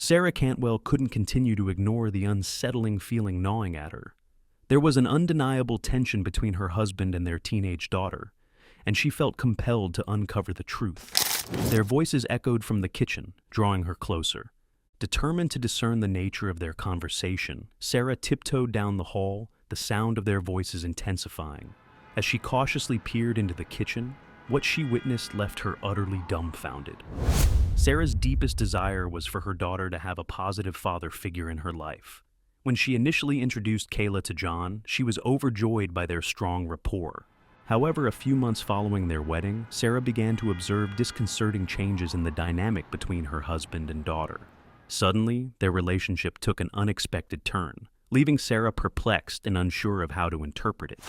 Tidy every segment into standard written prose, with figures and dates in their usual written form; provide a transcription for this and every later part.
Sarah Cantwell couldn't continue to ignore the unsettling feeling gnawing at her. There was an undeniable tension between her husband and their teenage daughter, and she felt compelled to uncover the truth. Their voices echoed from the kitchen, drawing her closer. Determined to discern the nature of their conversation, Sarah tiptoed down the hall, the sound of their voices intensifying. As she cautiously peered into the kitchen, what she witnessed left her utterly dumbfounded. Sarah's deepest desire was for her daughter to have a positive father figure in her life. When she initially introduced Kayla to John, she was overjoyed by their strong rapport. However, a few months following their wedding, Sarah began to observe disconcerting changes in the dynamic between her husband and daughter. Suddenly, their relationship took an unexpected turn, leaving Sarah perplexed and unsure of how to interpret it.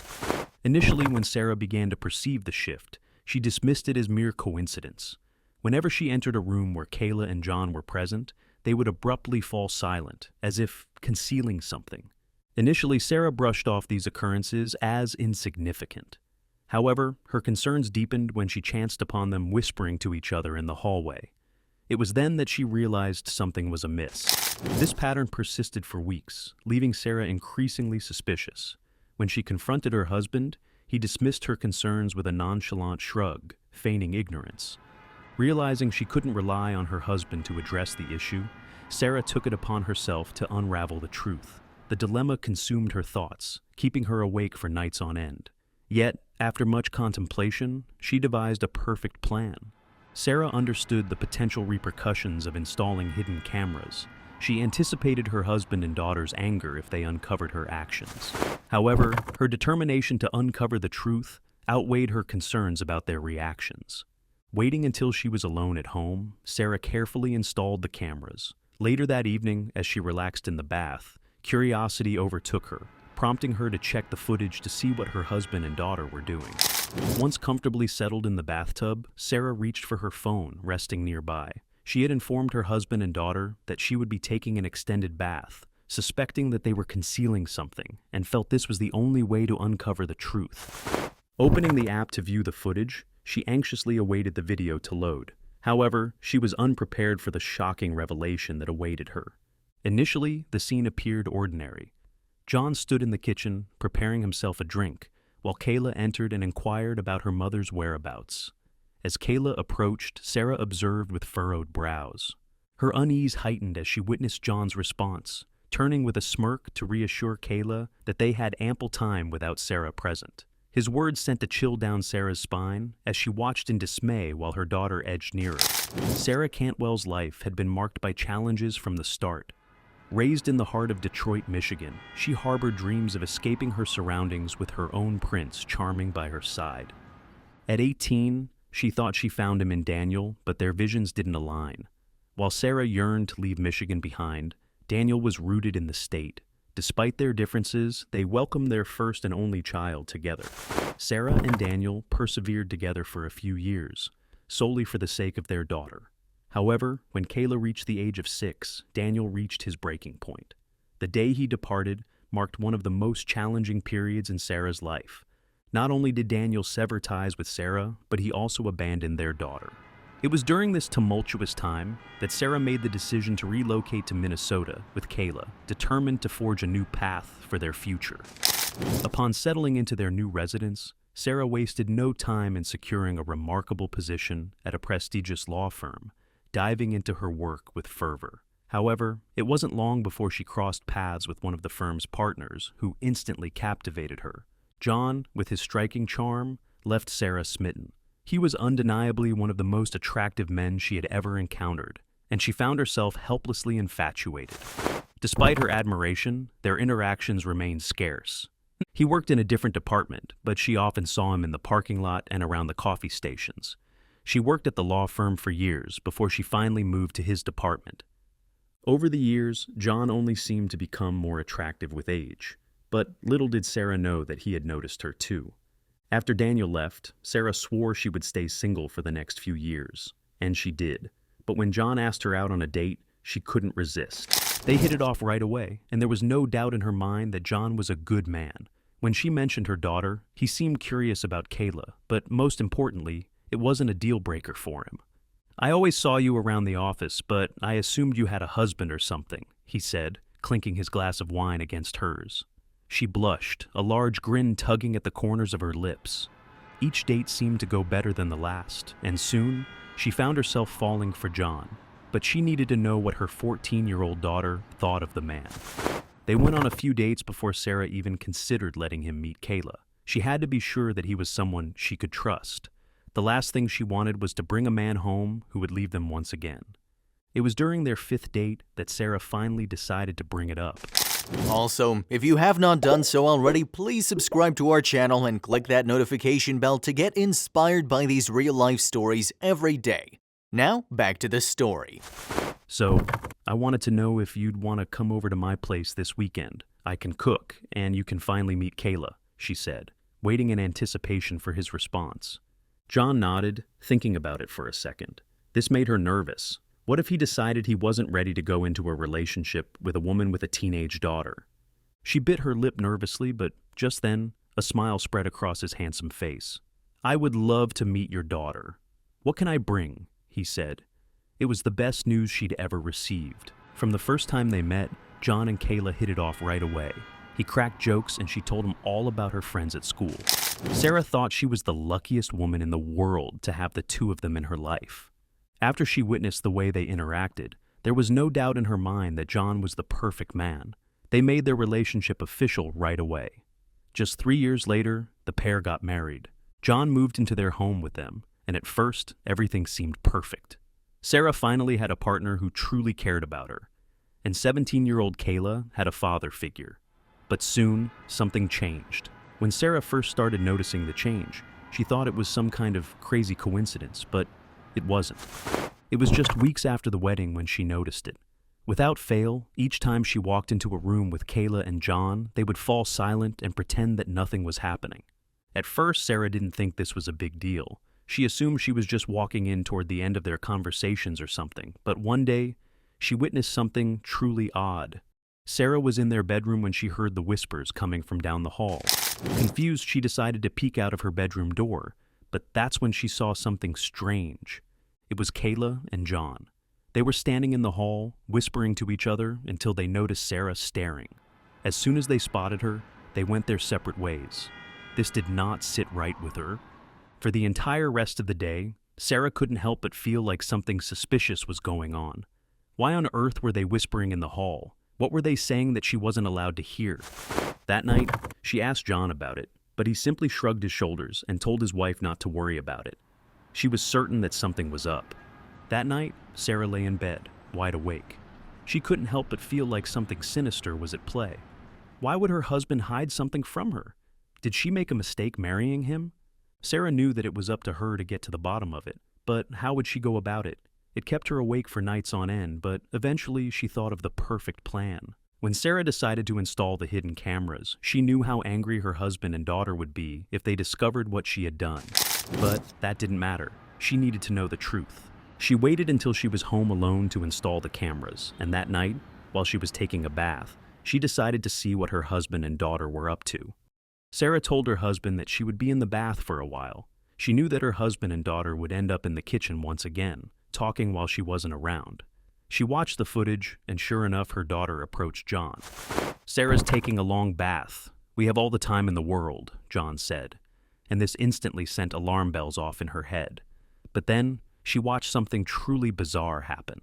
Initially, when Sarah began to perceive the shift, she dismissed it as mere coincidence. Whenever she entered a room where Kayla and John were present, they would abruptly fall silent, as if concealing something. Initially, Sarah brushed off these occurrences as insignificant. However, her concerns deepened when she chanced upon them whispering to each other in the hallway. It was then that she realized something was amiss. This pattern persisted for weeks, leaving Sarah increasingly suspicious. When she confronted her husband, he dismissed her concerns with a nonchalant shrug, feigning ignorance. Realizing she couldn't rely on her husband to address the issue, Sarah took it upon herself to unravel the truth. The dilemma consumed her thoughts, keeping her awake for nights on end. Yet, after much contemplation, she devised a perfect plan. Sarah understood the potential repercussions of installing hidden cameras. She anticipated her husband and daughter's anger if they uncovered her actions. However, her determination to uncover the truth outweighed her concerns about their reactions. Waiting until she was alone at home, Sarah carefully installed the cameras. Later that evening, as she relaxed in the bath, curiosity overtook her, prompting her to check the footage to see what her husband and daughter were doing. Once comfortably settled in the bathtub, Sarah reached for her phone, resting nearby. She had informed her husband and daughter that she would be taking an extended bath, suspecting that they were concealing something, and felt this was the only way to uncover the truth. Opening the app to view the footage, she anxiously awaited the video to load. However, she was unprepared for the shocking revelation that awaited her. Initially, the scene appeared ordinary. John stood in the kitchen, preparing himself a drink, while Kayla entered and inquired about her mother's whereabouts. As Kayla approached, Sarah observed with furrowed brows. Her unease heightened as she witnessed John's response, turning with a smirk to reassure Kayla that they had ample time without Sarah present. His words sent a chill down Sarah's spine as she watched in dismay while her daughter edged nearer. Sarah Cantwell's life had been marked by challenges from the start. Raised in the heart of Detroit, Michigan, she harbored dreams of escaping her surroundings with her own prince charming by her side. At 18, she thought she found him in Daniel, but their visions didn't align. While Sarah yearned to leave Michigan behind, Daniel was rooted in the state. Despite their differences, they welcomed their first and only child together. Sarah and Daniel persevered together for a few years, solely for the sake of their daughter. However, when Kayla reached the age of 6, Daniel reached his breaking point. The day he departed marked one of the most challenging periods in Sarah's life. Not only did Daniel sever ties with Sarah, but he also abandoned their daughter. It was during this tumultuous time that Sarah made the decision to relocate to Minnesota with Kayla, determined to forge a new path for their future. Upon settling into their new residence, Sarah wasted no time in securing a remarkable position at a prestigious law firm, diving into her work with fervor. However, it wasn't long before she crossed paths with one of the firm's partners, who instantly captivated her. John, with his striking charm, left Sarah smitten. He was undeniably one of the most attractive men she had ever encountered, and she found herself helplessly infatuated. Despite her admiration, their interactions remained scarce. He worked in a different department, but she often saw him in the parking lot and around the coffee stations. She worked at the law firm for years before she finally moved to his department. Over the years, John only seemed to become more attractive with age, but little did Sarah know that he had noticed her too. After Daniel left, Sarah swore she would stay single for the next few years, and she did. But when John asked her out on a date, she couldn't resist. They hit it off right away, and there was no doubt in her mind that John was a good man. When she mentioned her daughter, he seemed curious about Kayla, but most importantly, it wasn't a deal breaker for him. "I always saw you around the office, but I assumed you had a husband or something," he said, clinking his glass of wine against hers. She blushed, a large grin tugging at the corners of her lips. Each date seemed to go better than the last, and soon she found herself falling for John. But she needed to know what her 14-year-old daughter thought of the man. They went on a few dates before Sarah even considered letting him meet Kayla. She had to be sure that he was someone she could trust. The last thing she wanted was to bring a man home who would leave them once again. It was during their 5th date that Sarah finally decided to bring it up. Also, if you have not done so already, please subscribe to our channel and click that notification bell to get inspired by these real-life stories every day. Now, back to the story. "So, I wanted to know if you'd want to come over to my place this weekend. I can cook, and you can finally meet Kayla," she said, waiting in anticipation for his response. John nodded, thinking about it for a second. This made her nervous. What if he decided he wasn't ready to go into a relationship with a woman with a teenage daughter? She bit her lip nervously, but just then, a smile spread across his handsome face. "I would love to meet your daughter. What can I bring?" he said. It was the best news she'd ever received. From the first time they met, John and Kayla hit it off right away. He cracked jokes and she told him all about her friends at school. Sarah thought she was the luckiest woman in the world to have the two of them in her life. After she witnessed the way they interacted, there was no doubt in her mind that John was the perfect man. They made their relationship official right away. Just 3 years later, the pair got married. John moved into their home with them, and at first, everything seemed perfect. Sarah finally had a partner who truly cared about her, and 17-year-old Kayla had a father figure. But soon, something changed. When Sarah first started noticing the change, she thought it was some kind of crazy coincidence, but it wasn't. It was just weeks after the wedding when she noticed it. Without fail, each time she walked into a room with Kayla and John, they would fall silent and pretend that nothing was happening. At first, Sarah didn't think this was a big deal. She assumed she was just walking in toward the end of their conversations or something, but one day, she witnessed something truly odd. Sarah was in their bedroom when she heard the whispers coming from down the hall. Confused, she decided to peek out of her bedroom door, but that's when she saw something strange. It was Kayla and John. They were standing in the hall, whispering to each other until they noticed Sarah staring. As soon as they spotted her, they went their separate ways. This did not sit right with her. For the entire rest of the day, Sarah couldn't help but feel like something suspicious was going on. Why on earth were they whispering in the hall? What were they saying that she wasn't allowed to hear? That night, she asked John about it, but he simply shrugged his shoulders and told his wife not to worry about it. She was certain that something was up. That night, Sarah lay in bed, wide awake. She couldn't help but feel like something sinister was at play. Why would her husband hide something from her? Did she make a mistake marrying him? Sarah knew that it was up to her to get to the bottom of it, but how would she go about it? It kept her awake for nights on end, but eventually she thought of the perfect plan. When Sarah decided to install the hidden cameras, she knew how angry her husband and daughter would be if they discovered what she had done. But that didn't matter. She needed to know the truth. She waited until she was home alone to install the cameras, and that night, while she was taking a bath, she decided to see what her husband and daughter were up to. Sarah told her husband that she would be in the bath for a while. She knew that her husband and daughter would end up in the kitchen once again, talking while she wasn't around. She watched the footage, and sure enough, her daughter approached John. "Sarah's taking a long bath. We have all the time in the world," John said, and this instantly sent alarm bells off in her head. But then, she watched something truly bizarre happen.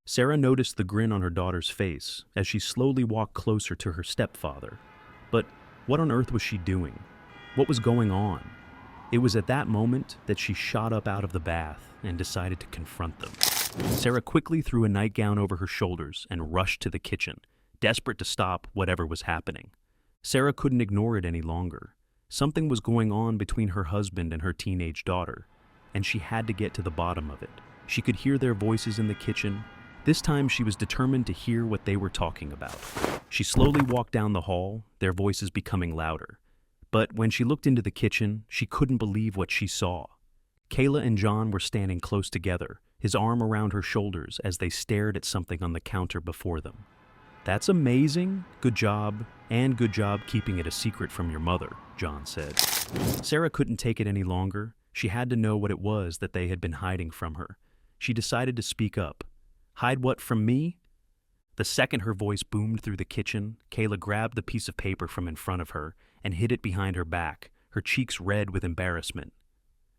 Sarah noticed the grin on her daughter's face as she slowly walked closer to her stepfather. But what on earth was she doing? What was going on? It was at that moment that she shot up out of the bath and decided to confront them. Sarah quickly threw a nightgown over her shoulders and rushed to the kitchen, desperate to stop whatever was happening. Sarah couldn't ignore it any longer. Something was going on between her husband and her teenage daughter, and she had to get to the bottom of it. She could hear their voices in the kitchen. This time she was determined to hear what they were talking about. She slowly walked down the hall, their voices becoming louder. But when she looked into the kitchen, she couldn't believe what she saw. Kayla and John were standing close together, his arm around her shoulders as they stared at something on the counter before them. "That's amazing. Good job. And good job keeping it a secret from your mother," John said. Sarah couldn't take it any longer. She had to know what it was that they had been hiding from her. She decided to speak up. Hide what from me? The second her voice boomed through the kitchen, Kayla grabbed the piece of paper from in front of her and hid it behind her back, her cheeks red with embarrassment.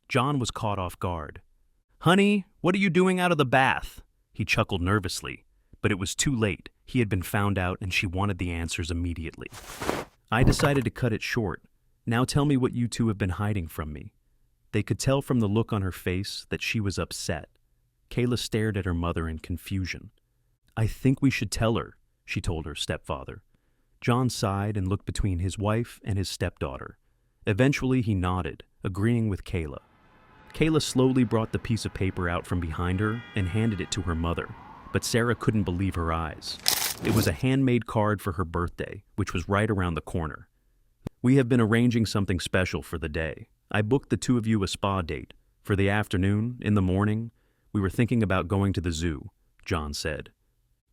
John was caught off guard. "Honey, what are you doing out of the bath?" He chuckled nervously, but it was too late. He had been found out and she wanted the answers immediately. I decided to cut it short. Now tell me what you two have been hiding from me. They could tell from the look on her face that she was upset. Kayla stared at her mother in confusion. "I think we should tell her," she told her stepfather. John sighed and looked between his wife and his stepdaughter. Eventually he nodded, agreeing with Kayla. Kayla slowly brought the piece of paper out from behind her and handed it to her mother, but Sarah couldn't believe her eyes. It was a handmade card for her birthday, which was right around the corner. "We have been arranging something special for the day. I booked the two of you a spa date. For the afternoon, in the morning, we were thinking about going to the zoo," John said.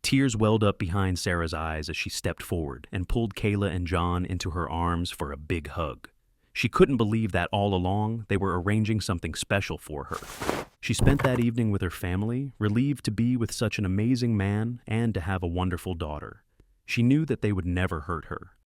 Tears welled up behind Sarah's eyes as she stepped forward and pulled Kayla and John into her arms for a big hug. She couldn't believe that all along they were arranging something special for her. She spent that evening with her family, relieved to be with such an amazing man and to have a wonderful daughter. She knew that they would never hurt her.